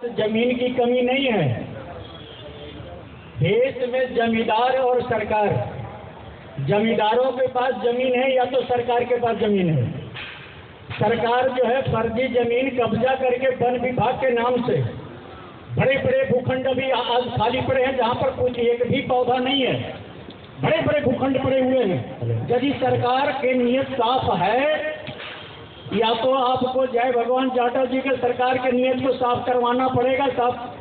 जमीन की कमी नहीं है। देश में जमींदार और सरकार, जमींदारों के पास जमीन है या तो सरकार के पास जमीन है। सरकार जो है फर्जी जमीन कब्जा करके वन विभाग के नाम से बड़े बड़े भूखंड अभी आज खाली पड़े हैं जहां पर कुछ एक भी पौधा नहीं है, बड़े बड़े भूखंड पड़े हुए हैं। यदि सरकार की नीयत साफ है, या तो आपको जय भगवान जाटव जी के सरकार के नियत को साफ करवाना पड़ेगा, साफ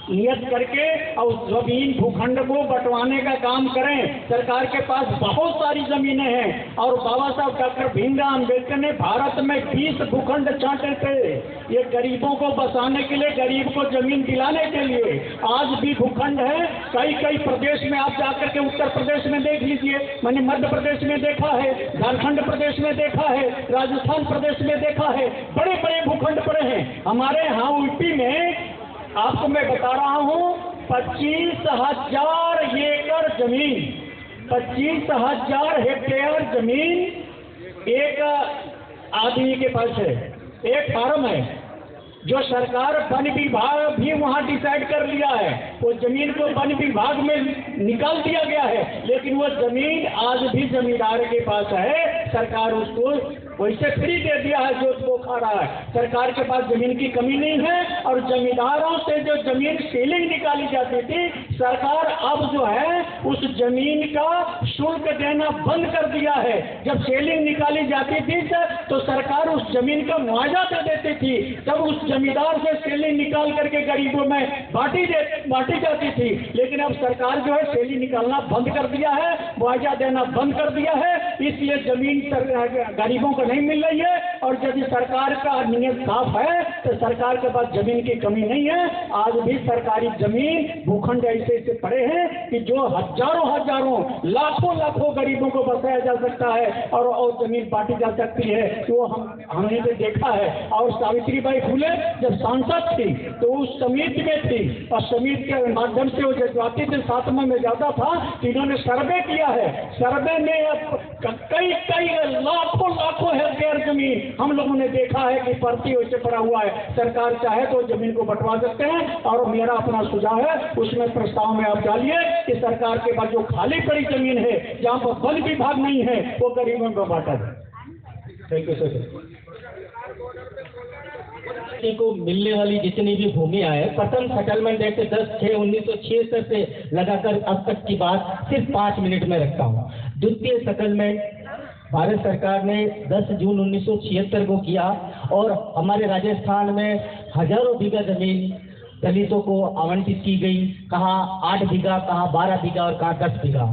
नियत करके और जमीन भूखंड को बंटवाने का काम करें। सरकार के पास बहुत सारी जमीनें हैं और बाबा साहब डॉक्टर भीमराव अम्बेडकर ने भारत में 20 भूखंड छांटे थे, ये गरीबों को बसाने के लिए, गरीब को जमीन दिलाने के लिए। आज भी भूखंड है कई कई प्रदेश में, आप जाकर के उत्तर प्रदेश में देख लीजिए, मैंने मध्य प्रदेश में देखा है, झारखंड प्रदेश में देखा है, राजस्थान प्रदेश में देखा है, बड़े बड़े भूखंड पड़े हैं। हमारे यहाँ यूपी में आपको मैं बता रहा हूं 25,000 एकड़ जमीन, 25,000 हेक्टेयर जमीन एक आदमी के पास है, एक फार्म है, जो सरकार वन विभाग भी वहां डिसाइड कर लिया है। वो जमीन को वन विभाग में निकाल दिया गया है, लेकिन वो जमीन आज भी जमींदार के पास है। सरकार उसको वैसे फ्री दे दिया है जो वो खा रहा है। सरकार के पास जमीन की कमी नहीं है और जमींदारों से जो जमीन सीलिंग निकाली जाती थी, सरकार अब जो है उस जमीन का शुल्क देना बंद कर दिया है। जब सेलिंग निकाली जाती थी तो सरकार उस जमीन का मुआवजा दे देती थी, तब उस जमींदार से सेलिंग निकाल करके गरीबों में बांटी जाती थी। लेकिन अब सरकार जो है सेलिंग निकालना बंद कर दिया है, मुआवजा देना बंद कर दिया है, इसलिए जमीन गरीबों को नहीं मिल रही है। और यदि सरकार का नियत साफ है तो सरकार के पास जमीन की कमी नहीं है। आज भी सरकारी जमीन भूखंड ऐसे ऐसे पड़े हैं कि जो हजारों लाखों गरीबों को बसाया जा सकता है और जमीन बांटी जा सकती है। तो हमने तो देखा है। और सावित्रीबाई फुले जब सांसद थी तो उस समिति में थी और समिति के माध्यम से वो जज्बाती थे, सातवें में ज्यादा था कि इन्होंने सर्वे किया है। सर्वे में कई लाखों हेक्टेयर जमीन हम लोगों ने देखा है कि परती वैसे पड़ा हुआ है। सरकार चाहे तो जमीन को बंटवा सकते हैं और मेरा अपना सुझाव है उसमें प्रस्ताव में आप डालिए कि सरकार के पास जो खाली पड़ी जमीन है जहां पर वन विभाग नहीं है वो गरीबों को बांटा जाए। Thank you sir. को मिलने वाली जितनी भी भूमि है, प्रथम सेटलमेंट एक्ट 10/6/1976 से लगाकर अब तक की बात सिर्फ 5 मिनट में रखता हूँ। द्वितीय सेटलमेंट भारत सरकार ने 10 जून 1976 को किया और हमारे राजस्थान में हजारों बीघा जमीन दलितों को आवंटित की गई। कहाँ 8 बीघा, कहाँ 12 बीघा और कहाँ 10 बीघा।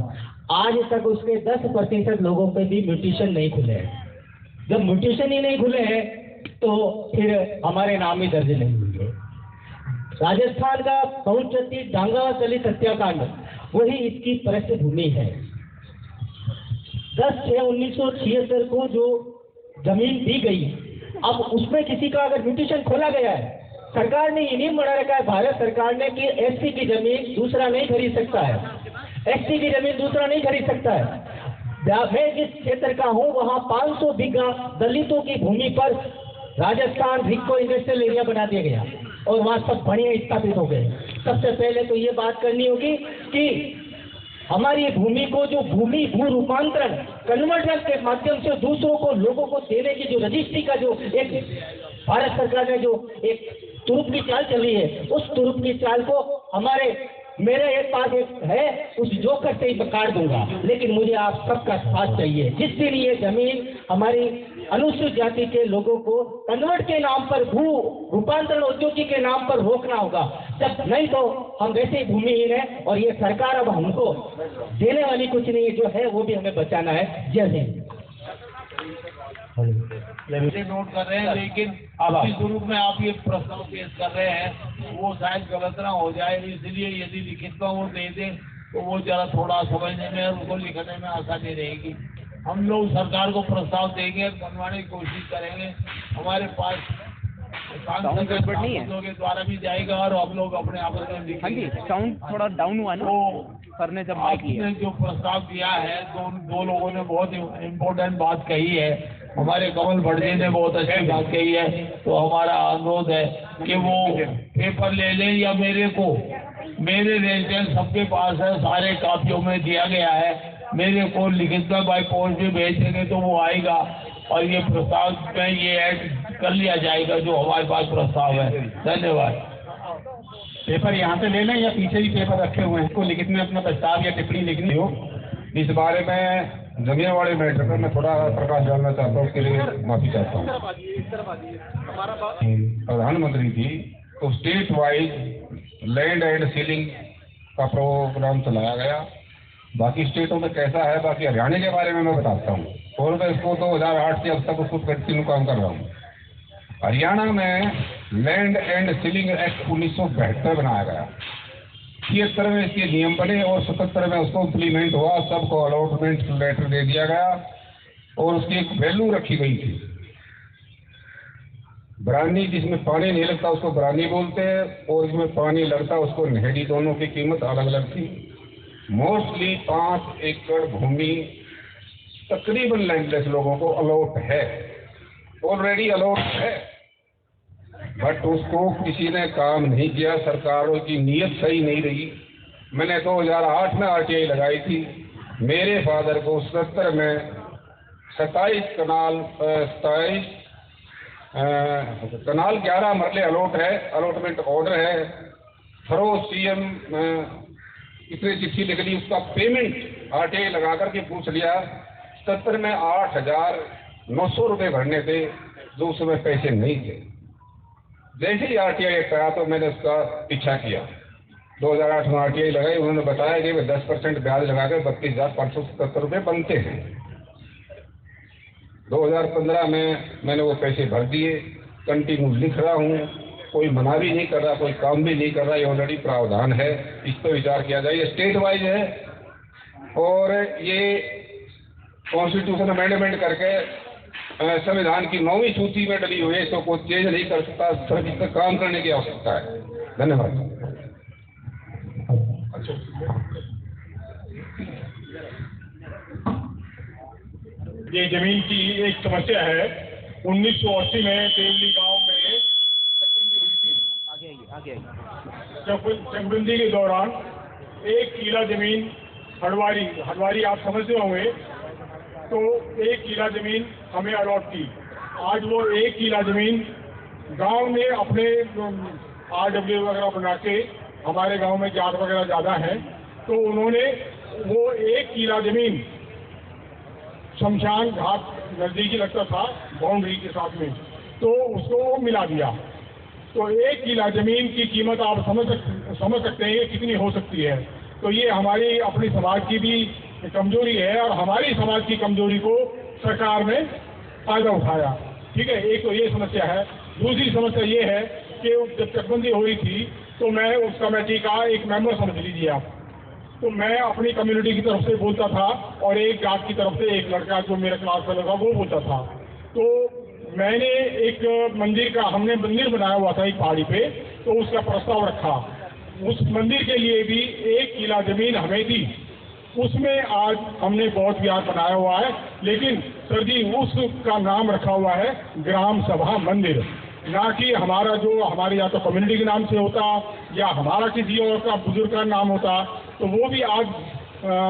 आज तक उसके 10% लोगों पे भी म्यूटेशन नहीं खुले हैं। जब म्यूटेशन ही नहीं खुले हैं तो फिर हमारे नाम ही दर्ज नहीं होंगे। राजस्थान का बहुचर्चित डांगा दलित हत्याकांड वही इसकी पृष्ठभूमि है। 10/6/1976 को जो जमीन दी गई, अब उसमें किसी का अगर म्यूटेशन खोला गया है, सरकार ने ये नियम बना रखा है भारत सरकार ने कि एससी की जमीन दूसरा नहीं खरीद सकता है, एसटी की जमीन दूसरा नहीं खरीद सकता है। मैं जिस क्षेत्र का हूँ वहाँ 500 बीघा दलितों की भूमि पर राजस्थान रिको इंडस्ट्रियल एरिया बना दिया गया और वहाँ सब बढ़िया स्थापित हो गए। सबसे पहले तो ये बात करनी होगी कि हमारी भूमि को जो भू रूपांतरण कन्वर्जन के माध्यम से दूसरों को लोगों को देने की जो रजिस्ट्री का जो एक भारत सरकार ने जो एक तुरुप की चाल चली है, उस तुरुप की चाल को मेरे एक पास एक है उस जोकर से ही काट दूंगा। लेकिन मुझे आप सबका साथ चाहिए, जिस दिन ये जमीन हमारी अनुसूचित जाति के लोगों को कन्वर्ट के नाम पर भू रूपांतरण औद्योगिक के नाम पर रोकना होगा। जब नहीं तो हम वैसे ही भूमिहीन है और ये सरकार अब हमको देने वाली कुछ नहीं है, जो है वो भी हमें बचाना है। जय हिंद। नोट कर रहे हैं, लेकिन आपके स्वरूप में आप ये प्रस्ताव पेश कर रहे हैं वो शायद गलत ना हो जाए, इसलिए यदि लिखित का वो दे दें तो वो जरा थोड़ा समझने में और उसको लिखने में आसानी रहेगी। हम लोग सरकार को प्रस्ताव देंगे, बनवाने की कोशिश करेंगे। हमारे पास सांसदों के द्वारा भी जाएगा और हम लोग अपने आप में लिखेंगे। साउंड थोड़ा डाउन हुआ ना, सर ने जब आपने जो प्रस्ताव दिया है, दो लोगों ने बहुत इम्पोर्टेंट बात कही है। हमारे कमल भट्ट जी ने बहुत अच्छी बात कही है। तो हमारा अनुरोध है कि वो पेपर ले लें या मेरे को, मेरे रेजिडेंट सबके पास है, सारे कापियों में दिया गया है, मेरे को लिखित में बाई पोस्ट भी भेज देंगे तो वो आएगा और ये प्रस्ताव में ये ऐड कर लिया जाएगा जो हमारे पास प्रस्ताव है। धन्यवाद। पेपर यहाँ से ले लें या पीछे ही पेपर रखे हुए हैं, इसको लिखित में अपना प्रस्ताव या टिप्पणी लिखनी हो। इस बारे में जमीनवाड़ी मैटर पर मैं थोड़ा प्रकाश डालना चाहता हूँ, उसके लिए माफी चाहता हूँ। प्रधानमंत्री जी तो state wise land and ceiling का प्रोग्राम चलाया गया, बाकी स्टेटों में कैसा है, बाकी हरियाणा के बारे में मैं बताता हूँ। और मैं इसको 2008 से अब तक उसको कंटिन्यू काम कर रहा हूँ। हरियाणा में लैंड एंड सीलिंग एक्ट 1972 बनाया गया, 76 में इसके नियम बने और 77 में उसको इम्प्लीमेंट हुआ, सबको अलॉटमेंट लेटर दे दिया गया और उसकी एक वैल्यू रखी गई थी। बरानी, जिसमें पानी नहीं लगता उसको बरानी बोलते हैं, और जिसमें पानी लगता उसको नहरी, दोनों की कीमत अलग अलग थी। मोस्टली 5 एकड़ भूमि तकरीबन लैंडलेस लोगों को अलॉट है, ऑलरेडी अलॉट है, बट उसको किसी ने काम नहीं किया, सरकारों की नीयत सही नहीं रही। मैंने 2008 में RTI लगाई थी, मेरे फादर को 77 में 27 कनाल 11 मरले अलॉट है, अलॉटमेंट ऑर्डर है। थरो CM इसने चिट्ठी लिख ली, उसका पेमेंट RTI लगा करके पूछ लिया। 77 में 8,900 रुपये भरने थे, जो उस समय पैसे नहीं थे। जैसे ही RTI आया तो मैंने उसका पीछा किया। 2008 में RTI लगाई, उन्होंने बताया कि 10% ब्याज लगाकर 32,577 रुपये बनते हैं। 2015 में मैंने वो पैसे भर दिए, कंटिन्यू लिख रहा हूँ, कोई मना भी नहीं कर रहा, कोई काम भी नहीं कर रहा, ये ऑलरेडी प्रावधान है, इस पर विचार किया जाए। ये स्टेट वाइज है और ये कॉन्स्टिट्यूशन अमेंडमेंट करके संविधान की 9वीं सूची में डली हुई है, इसको कोई चेंज नहीं कर सकता, सिर्फ इस पर काम करने की आवश्यकता है। धन्यवाद। ये जमीन की एक समस्या है। 1980 में देवली गांव में चकबंदी के दौरान 1 किला जमीन हडवारी आप समझते होंगे, तो 1 किला जमीन हमें अलॉट की। आज वो 1 किला जमीन गांव ने अपने RW वगैरह बना के, हमारे गांव में जात वगैरह ज़्यादा है, तो उन्होंने वो 1 किला जमीन शमशान घाट नज़दीकी लगता था बाउंड्री के साथ में, तो उसको वो मिला दिया। तो 1 किला जमीन की कीमत आप समझ सकते हैं कितनी हो सकती है। तो ये हमारी अपनी समाज की भी कमजोरी है और हमारी समाज की कमजोरी को सरकार ने फायदा उठाया। ठीक है, एक तो ये समस्या है। दूसरी समस्या ये है कि जब चकबंदी हो रही थी तो मैं उस कमेटी का एक मेंबर समझ लीजिए आप, तो मैं अपनी कम्युनिटी की तरफ से बोलता था और एक जात की तरफ से एक लड़का जो मेरा क्लास फेलो था वो बोलता था। तो मैंने एक हमने मंदिर बनाया हुआ था एक पहाड़ी पे, तो उसका प्रस्ताव रखा। उस मंदिर के लिए भी 1 किला जमीन हमें दी, उसमें आज हमने बहुत विहार बनाया हुआ है, लेकिन सर जी उसका नाम रखा हुआ है ग्राम सभा मंदिर, ना कि हमारे या तो कम्युनिटी के नाम से होता या हमारा किसी और का बुजुर्ग का नाम होता। तो वो भी आज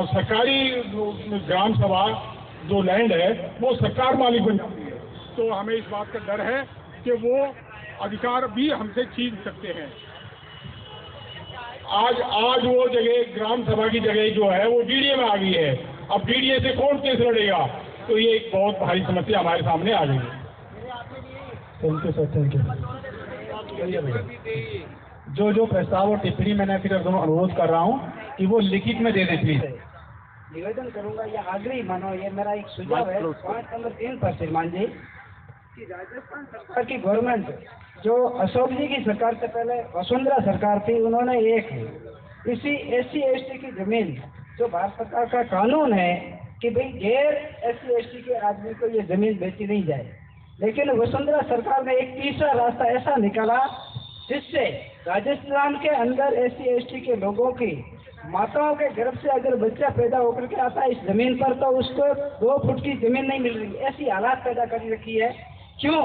सरकारी ग्राम सभा जो लैंड है वो सरकार मालिक बन जाती है। तो हमें इस बात का डर है कि वो अधिकार भी हमसे छीन सकते हैं। आज वो जगह ग्राम सभा की जगह जो है वो DDA में आ गई है। अब DDA से कौन केस लड़ेगा? तो ये एक बहुत भारी समस्या हमारे सामने आ गई है। Thank you sir, thank you. जो प्रस्ताव और टिप्पणी मैंने फिर अनुरोध कर रहा हूँ कि वो लिखित में दे दें प्लीज। निवेदन करूंगा या आग्रही मानो, ये मेरा एक सुझाव है। 5 नंबर 3 पर श्रीमान जी कि राजस्थान सरकार की गवर्नमेंट जो अशोक जी की सरकार से पहले वसुंधरा सरकार थी, उन्होंने एक इसी SC/ST की जमीन, जो भारत सरकार का कानून है कि भाई गैर SC/ST के आदमी को ये जमीन बेची नहीं जाए, लेकिन वसुंधरा सरकार ने एक तीसरा रास्ता ऐसा निकाला जिससे राजस्थान के अंदर SC/ST के लोगों की माताओं के गर्भ से अगर बच्चा पैदा होकर के आता है इस जमीन पर, तो उसको 2 फुट की जमीन नहीं मिल रही। ऐसी हालात पैदा कर रखी है। क्यों?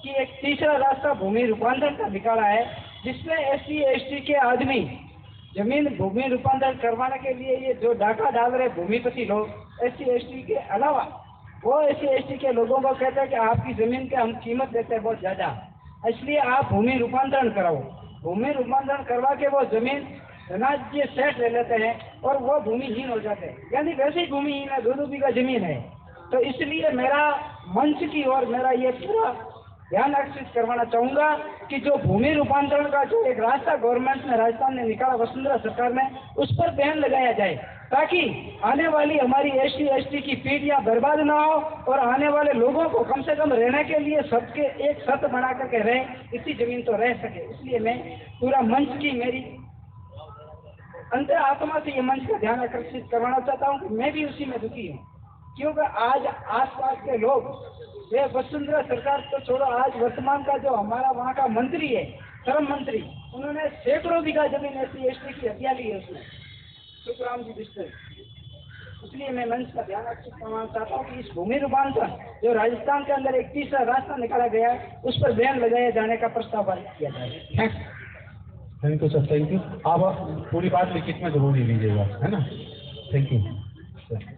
कि एक तीसरा रास्ता भूमि रूपांतरण का निकाला है, जिसमें SC ST के आदमी जमीन भूमि रूपांतरण करवाने के लिए ये जो डाका डाल रहे भूमिपति लोग SC ST के अलावा, वो SC ST के लोगों को कहते हैं कि आपकी जमीन के हम कीमत देते हैं बहुत ज्यादा, इसलिए आप भूमि रूपांतरण कराओ। भूमि रूपांतरण करवा के वो जमीन धनाढ्य सेठ ले लेते हैं और वो भूमिहीन हो जाते हैं, यानी वैसे ही भूमिहीन है, 2-2 बीघा जमीन है। तो इसलिए मेरा मंच की ओर मेरा ये पूरा ध्यान आकर्षित करवाना चाहूंगा कि जो भूमि रूपांतरण का जो एक रास्ता गवर्नमेंट ने राजस्थान ने निकाला, वसुंधरा सरकार ने, उस पर बैन लगाया जाए, ताकि आने वाली हमारी SC ST की पीढ़ियां बर्बाद ना हो और आने वाले लोगों को कम से कम रहने के लिए सबके एक छत बना करके रहे, इसी जमीन तो रह सके। इसलिए मैं पूरा मंच की मेरी अंतर आत्मा से ये मंच का ध्यान आकर्षित करवाना चाहता हूँ कि मैं भी उसी में दुखी हूँ, क्योंकि आज आसपास के लोग, ये वसुंधरा सरकार तो छोड़ो, आज वर्तमान का जो हमारा वहाँ का मंत्री है, श्रम मंत्री, उन्होंने सैकड़ों बीघा जमीन SC ST की हत्या ली है उसने, सुखराम जी बिस्तर। इसलिए मैं मंच का ध्यान आकर्षित करवाना चाहता हूँ कि इस भूमि रूपांतरण जो राजस्थान के अंदर एक तीसरा रास्ता निकाला गया है, उस पर बैन लगाए जाने का प्रस्ताव पारित किया जाए। Thank you sir, thank you. आप पूरी बात लिखित में जरूर ले लीजिएगा, है ना। Thank you sir.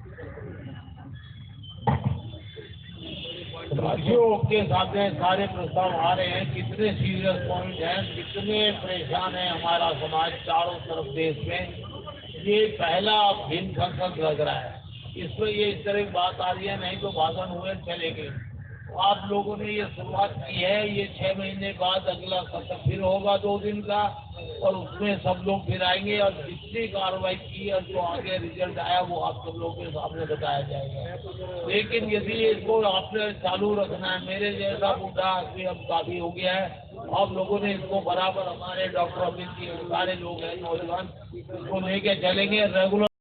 राज्यों के सामने सारे प्रस्ताव आ रहे हैं, कितने सीरियस पॉइंट हैं, कितने परेशान है हमारा समाज चारों तरफ देश में। ये पहला भिन्न संसद लग रहा है, इसमें ये इस तरह की बात आ रही है, नहीं तो भाषण हुए चलेंगे। आप लोगों ने ये शुरुआत की है, ये 6 महीने बाद अगला सत्र फिर होगा 2 दिन का, और उसमें सब लोग फिर आएंगे और जितनी कार्रवाई की और जो आगे रिजल्ट आया वो आप सब लोगों के सामने बताया जाएगा। लेकिन यदि इसको आपने चालू रखना है, मेरे जैसा बूढ़ा आदमी अब काफी हो गया है, आप लोगों ने इसको बराबर, हमारे डॉक्टर अमित जी सारे लोग हैं नौजवान, इसको लेके चलेंगे रेगुलर।